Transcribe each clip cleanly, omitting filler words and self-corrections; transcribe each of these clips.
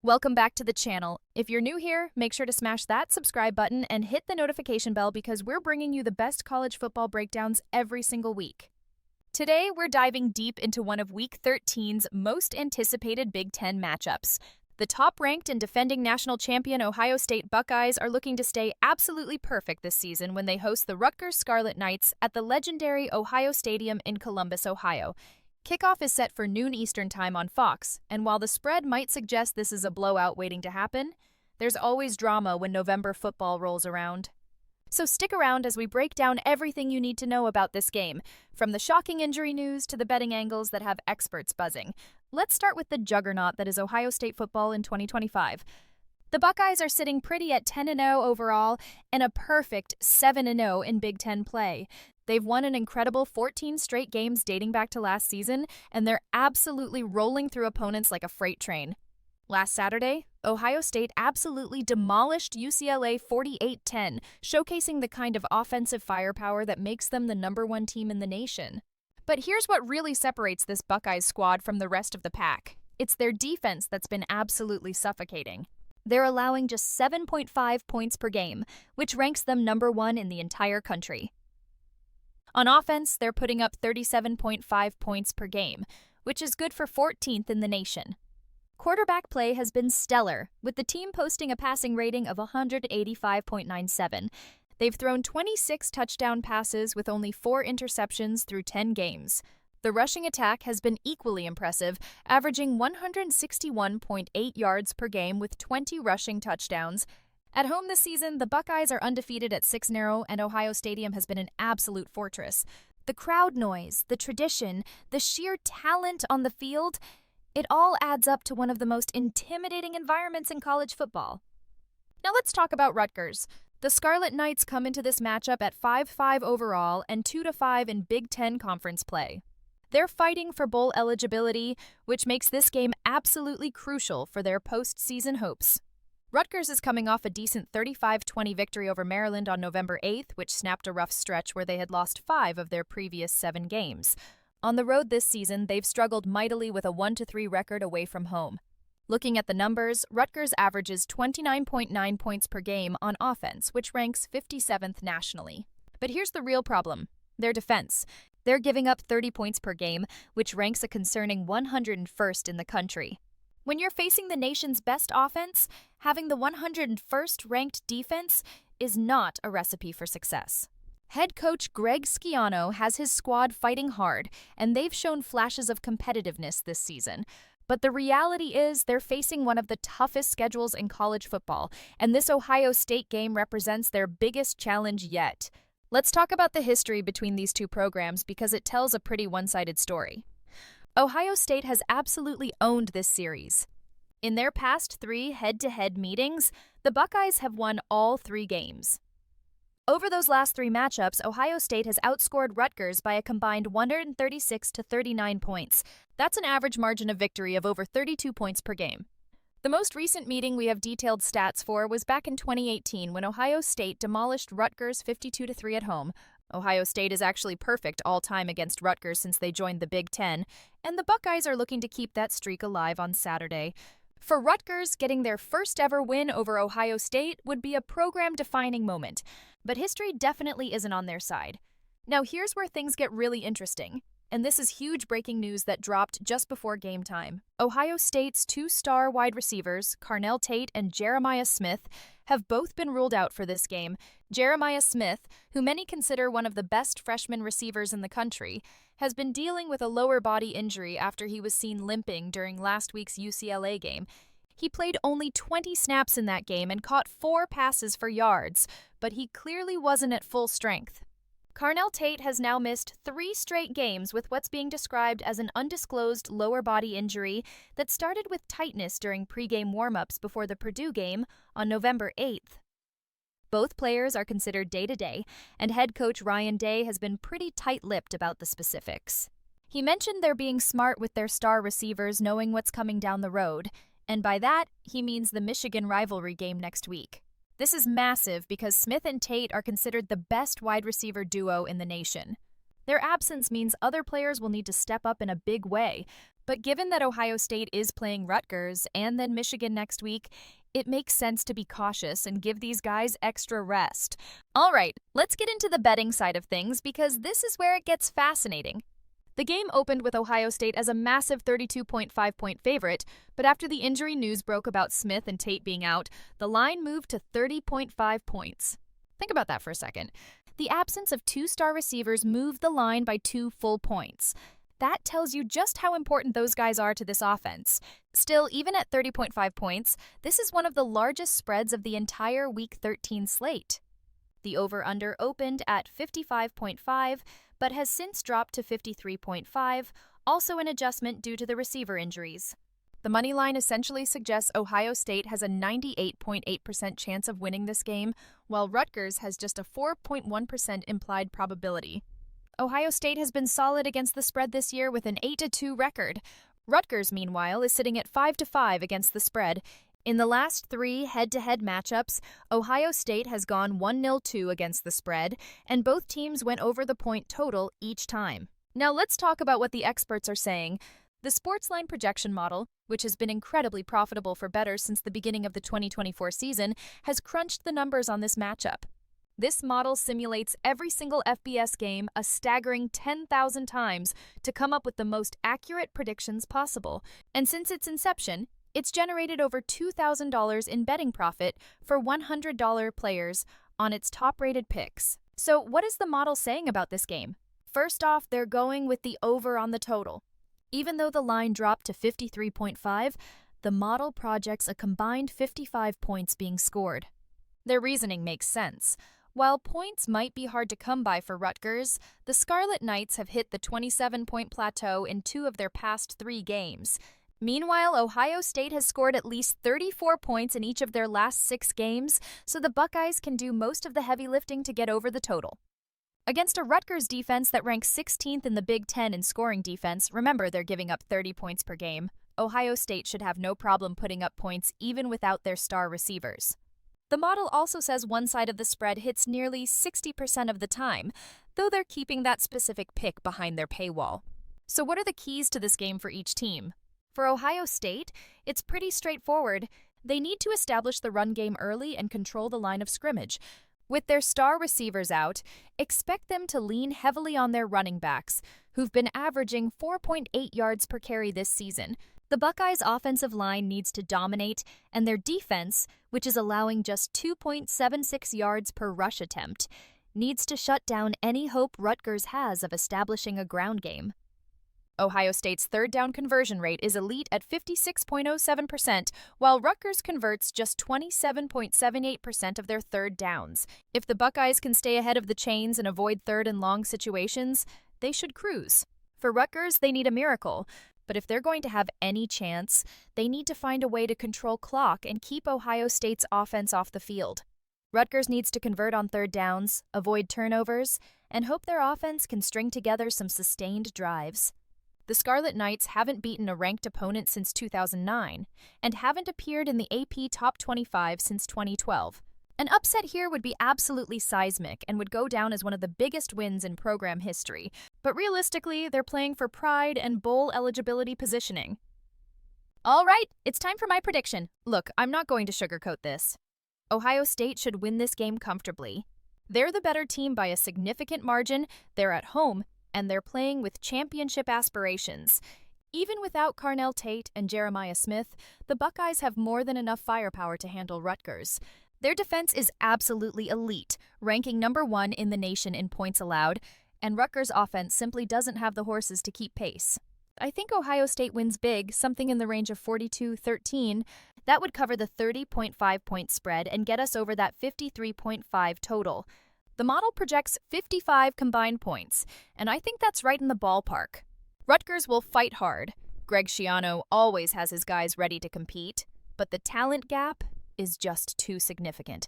Welcome back to the channel. If you're new here, make sure to smash that subscribe button and hit the notification bell because we're bringing you the best college football breakdowns every single week. Today, we're diving deep into one of Week 13's most anticipated Big Ten matchups. The top-ranked and defending national champion Ohio State Buckeyes are looking to stay absolutely perfect this season when they host the Rutgers Scarlet Knights at the legendary Ohio Stadium in Columbus, Ohio. Kickoff is set for noon Eastern Time on Fox, and while the spread might suggest this is a blowout waiting to happen, there's always drama when November football rolls around. So stick around as we break down everything you need to know about this game, from the shocking injury news to the betting angles that have experts buzzing. Let's start with the juggernaut that is Ohio State football in 2025. The Buckeyes are sitting pretty at 10-0 overall and a perfect 7-0 in Big Ten play. They've won an incredible 14 straight games dating back to last season, and they're absolutely rolling through opponents like a freight train. Last Saturday, Ohio State absolutely demolished UCLA 48-10, showcasing the kind of offensive firepower that makes them the #1 team in the nation. But here's what really separates this Buckeyes squad from the rest of the pack. It's their defense that's been absolutely suffocating. They're allowing just 7.5 points per game, which ranks them #1 in the entire country. On offense, they're putting up 37.5 points per game, which is good for 14th in the nation. Quarterback play has been stellar, with the team posting a passing rating of 185.97. They've thrown 26 touchdown passes with only 4 interceptions through 10 games. The rushing attack has been equally impressive, averaging 161.8 yards per game with 20 rushing touchdowns. At home this season, the Buckeyes are undefeated at 6-0, and Ohio Stadium has been an absolute fortress. The crowd noise, the tradition, the sheer talent on the field, it all adds up to one of the most intimidating environments in college football. Now let's talk about Rutgers. The Scarlet Knights come into this matchup at 5-5 overall and 2-5 in Big Ten conference play. They're fighting for bowl eligibility, which makes this game absolutely crucial for their postseason hopes. Rutgers is coming off a decent 35-20 victory over Maryland on November 8th, which snapped a rough stretch where they had lost 5 of their previous 7 games. On the road this season, they've struggled mightily with a 1-3 record away from home. Looking at the numbers, Rutgers averages 29.9 points per game on offense, which ranks 57th nationally. But here's the real problem: their defense. They're giving up 30 points per game, which ranks a concerning 101st in the country. When you're facing the nation's best offense, having the 101st ranked defense is not a recipe for success. Head coach Greg Schiano has his squad fighting hard, and they've shown flashes of competitiveness this season. But the reality is they're facing one of the toughest schedules in college football, and this Ohio State game represents their biggest challenge yet. Let's talk about the history between these two programs because it tells a pretty one-sided story. Ohio State has absolutely owned this series. In their past 3 head-to-head meetings, the Buckeyes have won all 3 games. Over those last 3 matchups, Ohio State has outscored Rutgers by a combined 136-39 points. That's an average margin of victory of over 32 points per game. The most recent meeting we have detailed stats for was back in 2018 when Ohio State demolished Rutgers 52-3 at home. Ohio State is actually perfect all-time against Rutgers since they joined the Big Ten, and the Buckeyes are looking to keep that streak alive on Saturday. For Rutgers, getting their first ever win over Ohio State would be a program-defining moment, but history definitely isn't on their side. Now here's where things get really interesting, and this is huge breaking news that dropped just before game time. Ohio State's 2-star wide receivers, Carnell Tate and Jeremiah Smith, have both been ruled out for this game. Jeremiah Smith, who many consider one of the best freshman receivers in the country, has been dealing with a lower body injury after he was seen limping during last week's UCLA game. He played only 20 snaps in that game and caught 4 passes for yards, but he clearly wasn't at full strength. Carnell Tate has now missed 3 straight games with what's being described as an undisclosed lower body injury that started with tightness during pregame warm-ups before the Purdue game on November 8th. Both players are considered day-to-day, and head coach Ryan Day has been pretty tight-lipped about the specifics. He mentioned they're being smart with their star receivers knowing what's coming down the road, and by that, he means the Michigan rivalry game next week. This is massive because Smith and Tate are considered the best wide receiver duo in the nation. Their absence means other players will need to step up in a big way. But given that Ohio State is playing Rutgers and then Michigan next week, it makes sense to be cautious and give these guys extra rest. All right, let's get into the betting side of things because this is where it gets fascinating. The game opened with Ohio State as a massive 32.5-point favorite, but after the injury news broke about Smith and Tate being out, the line moved to 30.5 points. Think about that for a second. The absence of two star receivers moved the line by 2 full points. That tells you just how important those guys are to this offense. Still, even at 30.5 points, this is one of the largest spreads of the entire Week 13 slate. The over-under opened at 55.5, but has since dropped to 53.5, also an adjustment due to the receiver injuries. The money line essentially suggests Ohio State has a 98.8% chance of winning this game, while Rutgers has just a 4.1% implied probability. Ohio State has been solid against the spread this year with an 8-2 record. Rutgers, meanwhile, is sitting at 5-5 against the spread. In the last 3 head-to-head matchups, Ohio State has gone 1-2 against the spread, and both teams went over the point total each time. Now let's talk about what the experts are saying. The Sportsline projection model, which has been incredibly profitable for bettors since the beginning of the 2024 season, has crunched the numbers on this matchup. This model simulates every single FBS game a staggering 10,000 times to come up with the most accurate predictions possible. And since its inception, it's generated over $2,000 in betting profit for $100 players on its top-rated picks. So what is the model saying about this game? First off, they're going with the over on the total. Even though the line dropped to 53.5, the model projects a combined 55 points being scored. Their reasoning makes sense. While points might be hard to come by for Rutgers, the Scarlet Knights have hit the 27-point plateau in 2 of their past 3 games. Meanwhile, Ohio State has scored at least 34 points in each of their last 6 games, so the Buckeyes can do most of the heavy lifting to get over the total. Against a Rutgers defense that ranks 16th in the Big Ten in scoring defense, remember they're giving up 30 points per game, Ohio State should have no problem putting up points even without their star receivers. The model also says one side of the spread hits nearly 60% of the time, though they're keeping that specific pick behind their paywall. So what are the keys to this game for each team? For Ohio State, it's pretty straightforward. They need to establish the run game early and control the line of scrimmage. With their star receivers out, expect them to lean heavily on their running backs, who've been averaging 4.8 yards per carry this season. The Buckeyes' offensive line needs to dominate, and their defense, which is allowing just 2.76 yards per rush attempt, needs to shut down any hope Rutgers has of establishing a ground game. Ohio State's third down conversion rate is elite at 56.07%, while Rutgers converts just 27.78% of their third downs. If the Buckeyes can stay ahead of the chains and avoid third and long situations, they should cruise. For Rutgers, they need a miracle. But if they're going to have any chance, they need to find a way to control clock and keep Ohio State's offense off the field. Rutgers needs to convert on third downs, avoid turnovers, and hope their offense can string together some sustained drives. The Scarlet Knights haven't beaten a ranked opponent since 2009 and haven't appeared in the AP Top 25 since 2012. An upset here would be absolutely seismic and would go down as one of the biggest wins in program history. But realistically, they're playing for pride and bowl eligibility positioning. All right, it's time for my prediction. Look, I'm not going to sugarcoat this. Ohio State should win this game comfortably. They're the better team by a significant margin, they're at home, and they're playing with championship aspirations. Even without Carnell Tate and Jeremiah Smith, the Buckeyes have more than enough firepower to handle Rutgers. Their defense is absolutely elite, ranking number 1 in the nation in points allowed, and Rutgers' offense simply doesn't have the horses to keep pace. I think Ohio State wins big, something in the range of 42-13. That would cover the 30.5-point spread and get us over that 53.5 total. The model projects 55 combined points, and I think that's right in the ballpark. Rutgers will fight hard. Greg Schiano always has his guys ready to compete, but the talent gap is just too significant.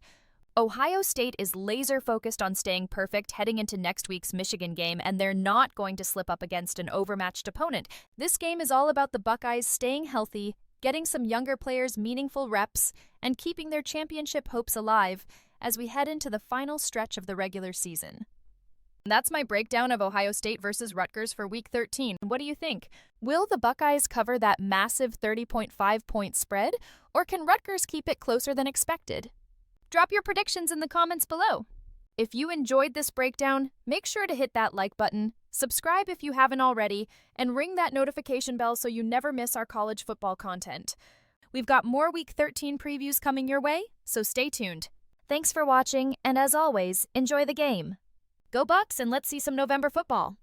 Ohio State is laser-focused on staying perfect heading into next week's Michigan game, and they're not going to slip up against an overmatched opponent. This game is all about the Buckeyes staying healthy, getting some younger players meaningful reps, and keeping their championship hopes alive as we head into the final stretch of the regular season. That's my breakdown of Ohio State versus Rutgers for Week 13. What do you think? Will the Buckeyes cover that massive 30.5-point spread, or can Rutgers keep it closer than expected? Drop your predictions in the comments below. If you enjoyed this breakdown, make sure to hit that like button, subscribe if you haven't already, and ring that notification bell so you never miss our college football content. We've got more Week 13 previews coming your way, so stay tuned. Thanks for watching, and as always, enjoy the game. Go Bucks, and let's see some November football.